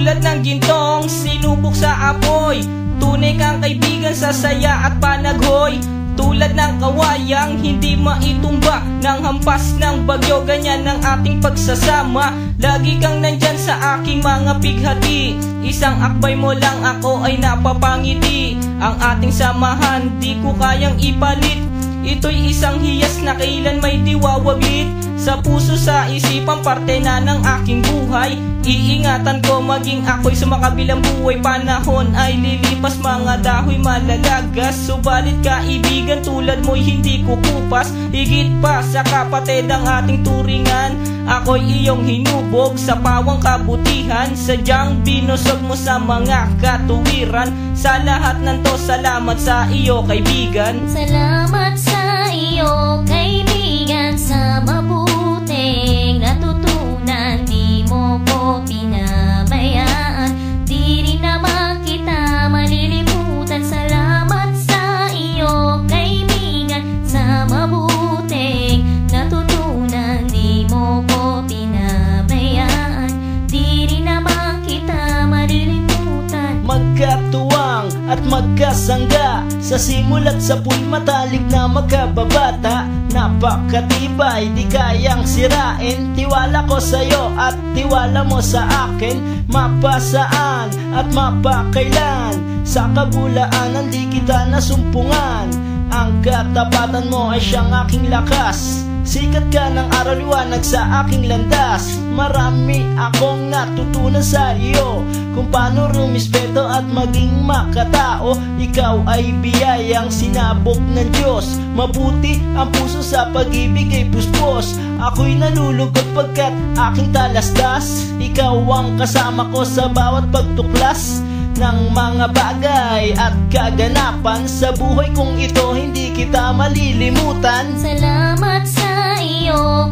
Tulad ng gintong sinubok sa apoy, tunay kang kaibigan sa saya at panaghoy. Tulad ng kawayang hindi maitumba ng hampas ng bagyo, ganyan ang ating pagsasama. Lagi kang nandyan sa aking mga pighati, isang akbay mo lang ako ay napapangiti. Ang ating samahan di ko kayang ipalit, ito'y isang hiyas na kailan may diwawaglit. Sa puso, sa isipan, parte na ng aking buhay. Iingatan ko maging ako'y sa makabilang buhay. Panahon ay lilipas, mga dahoy malalagas, subalit kaibigan tulad mo'y hindi kukupas. Higit pa sa kapatid ang ating turingan, ako'y iyong hinubog sa pawang kabutihan. Sadyang binusog mo sa mga katuwiran. Sa lahat ng to, salamat sa iyo kaibigan. Salamat sa iyo kaibigan, sa mabuting natutunan. Di mo ko pinabayaan, di rin naman kita malilimutan. Salamat sa iyo kaibigan, sa mabuting natutunan. Di mo ko pinabayaan, di rin naman kita malilimutan. Magkatuwang at magkasangga, sa simula't sa pool matalik na magkababata. Napakatibay, di kayang sirain, tiwala ko sa'yo at tiwala mo sa akin. Mapasaan at mapakailan, sa kabulaanan di kita nasumpungan. Ang katapatan mo ay siyang aking lakas, sikat ka ng araw liwanag sa aking landas. Marami akong natutunan sa iyo, kung paano rumispeto at maging makatao. Ikaw ay biyayang sinabog ng Diyos, mabuti ang puso sa pag-ibig ay puspos. Ako'y nalulugod pagkat aking talastas, ikaw ang kasama ko sa bawat pagtuklas ng mga bagay at kaganapan. Sa buhay kong ito hindi kita malilimutan. Salamat sa iyo